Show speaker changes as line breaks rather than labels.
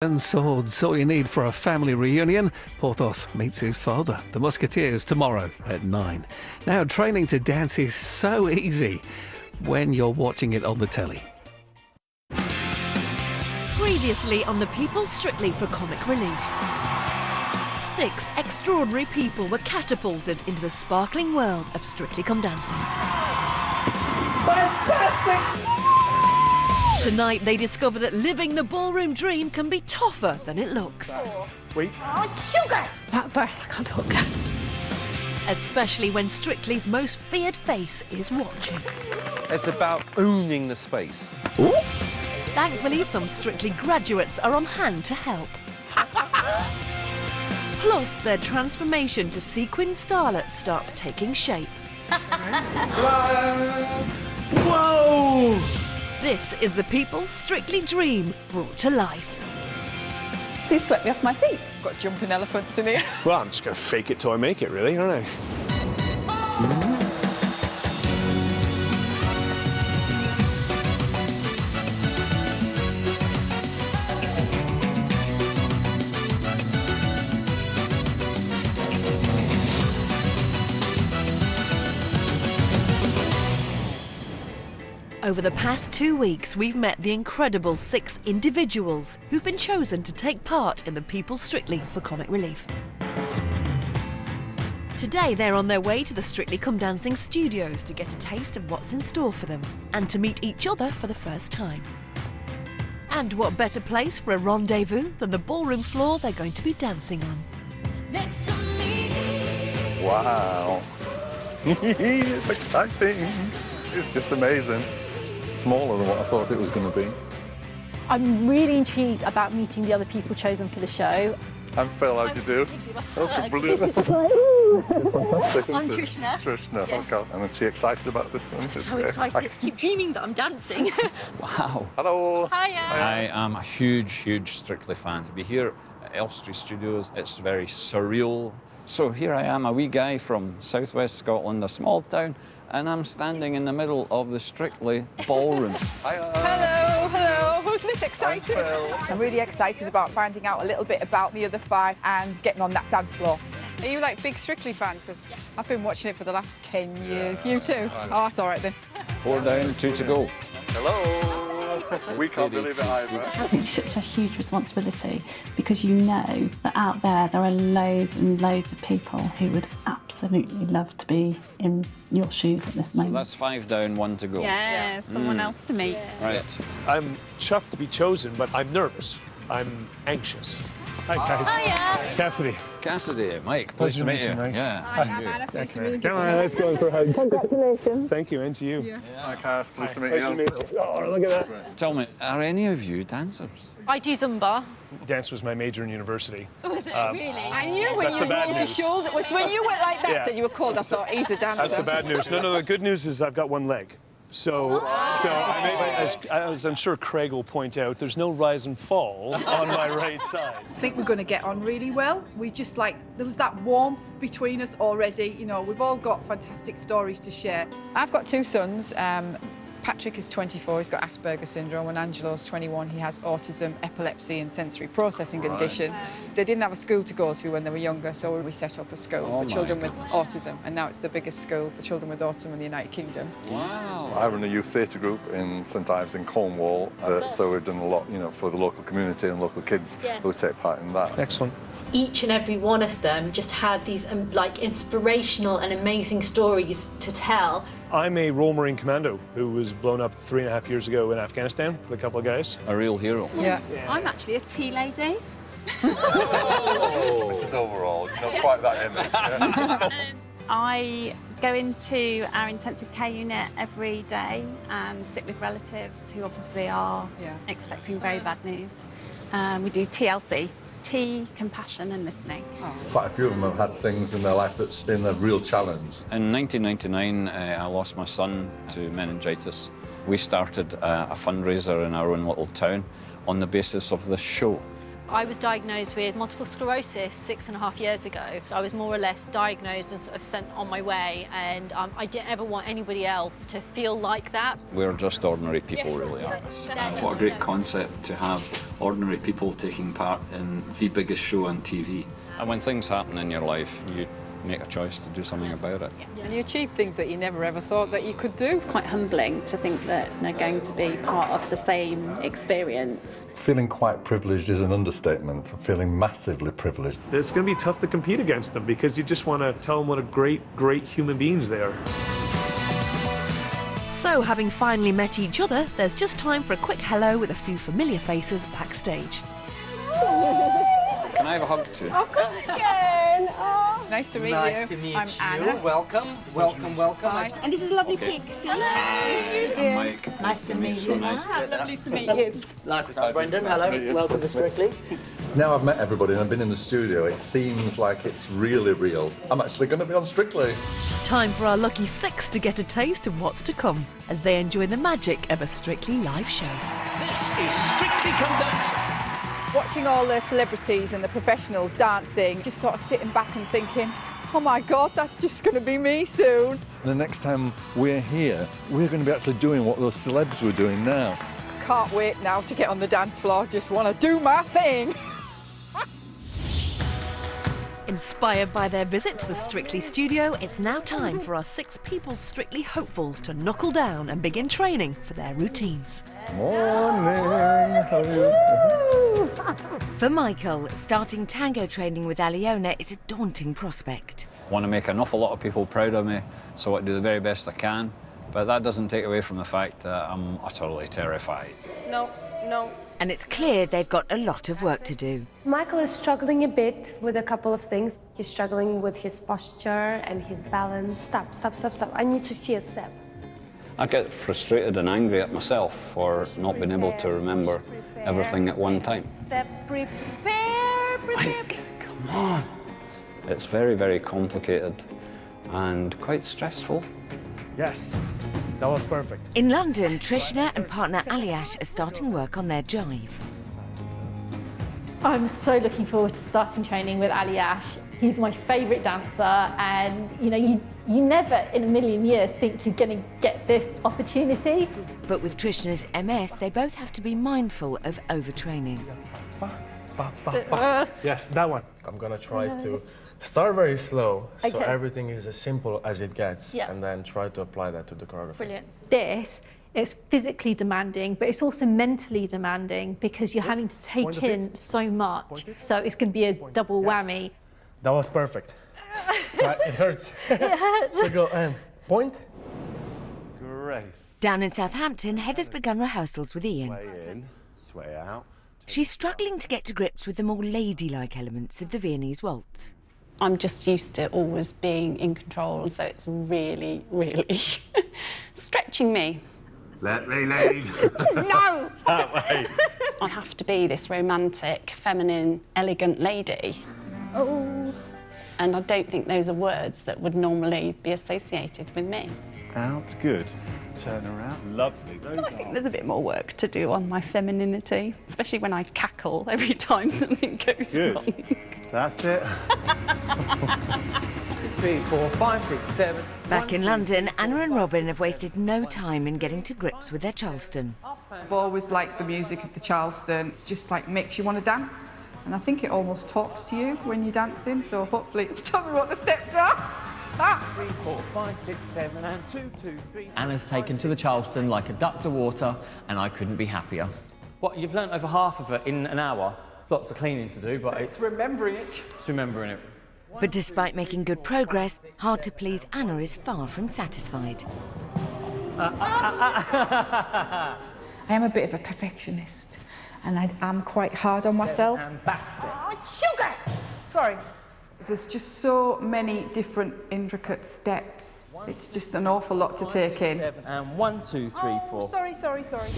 And swords, all you need for a family reunion. Porthos meets his father, the Musketeers, tomorrow at 9. Now, training to dance is so easy when you're watching it on the telly.
Previously on the People Strictly for Comic Relief. 6 extraordinary people were catapulted into the sparkling world of Strictly Come Dancing.
Fantastic!
Tonight they discover that living the ballroom dream can be tougher than it looks.
Wait.
Oh, sugar! That birth, I can't talk.
Especially when Strictly's most feared face is watching.
It's about owning the space.
Ooh. Thankfully, some Strictly graduates are on hand to help. Plus, their transformation to sequin starlet starts taking shape.
Whoa!
This is the People's Strictly Dream brought to life.
See, swept me off my feet.
Got jumping elephants in here.
Well, I'm just going to fake it till I make it, really, aren't I?
Over the past 2 weeks, we've met the incredible 6 individuals who've been chosen to take part in the People Strictly for Comic Relief. Today, they're on their way to the Strictly Come Dancing studios to get a taste of what's in store for them and to meet each other for the first time. And what better place for a rendezvous than the ballroom floor they're going to be dancing on. Next to me.
Wow. It's exciting. It's just amazing. Smaller than what I thought it was going to be.
I'm really intrigued about meeting the other people chosen for the show.
I'm Phil, how do you do? Oh, brilliant. Fantastic.
I'm Trishna.
Trishna,
Yes.
okay. And is she excited about this thing?
I'm so excited. I keep dreaming that I'm dancing.
Wow.
Hello.
Hiya.
I am a huge Strictly fan. To be here at Elstree Studios, it's very surreal. So here I am, a wee guy from southwest Scotland, a small town, and I'm standing in the middle of the Strictly ballroom.
Hiya.
Hello, hello. Wasn't this exciting?
I'm really excited about finding out a little bit about the other 5 and getting on that dance floor.
Are you like big Strictly fans? Because I've been watching it for the last 10 years. You too? Oh, that's all right then.
4 down, 2 to go.
Hello. We can't believe it either.
It's such a huge responsibility because you know that out there are loads and loads of people who would absolutely love to be in your shoes at this
So
moment.
that's 5 down, 1 to go.
Yeah, someone else to meet.
Right.
I'm chuffed to be chosen, but I'm nervous. I'm anxious. Hi, guys.
Hiya.
Cassidy.
Cassidy, Mike, pleased to meet you.
Mike.
Yeah.
Hi, nice to meet you.
Come on, let's go for a hug.
Congratulations.
Thank you, and to you.
Hi, Cass. Pleased to meet
Pleasure
you.
to meet you. Oh, look at that.
Tell me, are any of you dancers?
I do Zumba.
Dance was my major in university.
Was it really?
I knew when
That's
you
the bad
rolled your
news.
shoulder. When you went like that,
Yeah.
said you were cold, I thought he's a dancer.
That's the bad news. No, the good news is I've got 1 leg. So as I'm sure Craig will point out, there's no rise and fall on my right side.
I think we're going to get on really well. We just there was that warmth between us already. You know, we've all got fantastic stories to share.
I've got 2 sons. Patrick is 24, he's got Asperger's syndrome, and Angelo's 21, he has autism, epilepsy and sensory processing condition. They didn't have a school to go to when they were younger, so we set up a school for children with autism, and now it's the biggest school for children with autism in the United Kingdom.
Wow.
I run a youth theatre group in St Ives in Cornwall, so we've done a lot, for the local community and local kids who take part in that.
Excellent.
Each and every one of them just had these like inspirational and amazing stories to tell.
I'm a Royal Marine Commando who was blown up 3.5 years ago in Afghanistan with a couple of guys.
A real hero.
Yeah.
I'm actually a tea lady.
This is overall, not quite that image. Yeah.
I go into our intensive care unit every day and sit with relatives who obviously are expecting very bad news. We do TLC. Tea, compassion and listening.
Quite a few of them have had things in their life that's been a real challenge.
In 1999, I lost my son to meningitis. We started a fundraiser in our own little town on the basis of this show.
I was diagnosed with multiple sclerosis 6.5 years ago. I was more or less diagnosed and sort of sent on my way, and I didn't ever want anybody else to feel like that.
We're just ordinary people, really, aren't we? What a great concept to have ordinary people taking part in the biggest show on TV. And when things happen in your life, you make a choice to do something about it.
And you achieve things that you never ever thought that you could do.
It's quite humbling to think that they're going to be part of the same experience.
Feeling quite privileged is an understatement. Feeling massively privileged.
It's going to be tough to compete against them because you just want to tell them what a great human beings they are.
So, having finally met each other, there's just time for a quick hello with a few familiar faces backstage.
Can I have a hug too?
Of course you can. Oh. Nice to meet you.
Nice to meet
I'm
you.
Anna.
Welcome, welcome, welcome.
Hi.
And this is lovely
Okay.
Pixie.
I'm Mike.
Nice to meet
So
you.
nice.
Lovely to meet you.
Life is Brendan, hello. Welcome to Strictly.
Now I've met everybody and I've been in the studio, it seems like it's really real. I'm actually going to be on Strictly.
Time for our lucky 6 to get a taste of what's to come as they enjoy the magic of a Strictly live show.
This is Strictly Come Dancing.
Watching all the celebrities and the professionals dancing, just sort of sitting back and thinking, oh my God, that's just going to be me soon.
The next time we're here, we're going to be actually doing what those celebs were doing now.
Can't wait now to get on the dance floor, just want to do my thing.
Inspired by their visit to the Strictly studio, it's now time for our 6 People's Strictly hopefuls to knuckle down and begin training for their routines.
Morning!
For Michael, starting tango training with Aliona is a daunting prospect.
I want to make an awful lot of people proud of me, so I do the very best I can. But that doesn't take away from the fact that I'm utterly terrified.
No. And it's clear they've got a lot of work to do.
Michael is struggling a bit with a couple of things. He's struggling with his posture and his balance. Stop. I need to see a step.
I get frustrated and angry at myself for not being able to remember everything at one time.
Step, prepare.
Mike, come on. It's very, very complicated and quite stressful.
Yes, that was perfect.
In London, Trishna and partner Aliash are starting work on their jive.
I'm so looking forward to starting training with Aliash. He's my favourite dancer, and you never in a million years think you're going to get this opportunity.
But with Trishna's MS, they both have to be mindful of overtraining.
Yes, that one. I'm gonna try to start very slow, so
Okay.
everything is as simple as it gets,
Yeah.
and then try to apply that to the choreography.
Brilliant. This is physically demanding, but it's also mentally demanding because you're having to take in so much. So it's going to be a double whammy.
That was perfect. But it hurts.
It hurts.
So go and point.
Grace.
Down in Southampton, Heather's begun rehearsals with Ian.
Sway in, sway out.
She's struggling to get to grips with the more ladylike elements of the Viennese waltz.
I'm just used to always being in control, so it's really, really stretching me.
Let me lead.
No!
That way.
I have to be this romantic, feminine, elegant lady.
Oh.
And I don't think those are words that would normally be associated with me.
Out, good. Turn around, lovely.
I think there's a bit more work to do on my femininity, especially when I cackle every time something goes wrong.
That's it.
3, 4, 5, 6, 7.
Back in London, Anna and Robin have wasted no time in getting to grips with their Charleston.
I've always liked the music of the Charleston. It's just like makes you want to dance. And I think it almost talks to you when you're dancing, so hopefully tell me what the steps are.
3, 4, 5, 6, 7, and 2, 2, 3.
Anna's taken to the Charleston like a duck to water, and I couldn't be happier.
What, you've learnt over half of it in an hour? Lots of cleaning to do, but it's
remembering it.
It's remembering it.
But despite making good progress, hard to please Anna is far from satisfied.
I am a bit of a perfectionist, and I am quite hard on myself.
And back step.
Sugar! Sorry. There's just so many different intricate steps. It's just an awful lot to take in.
And 1, 2, 3, 4.
Sorry.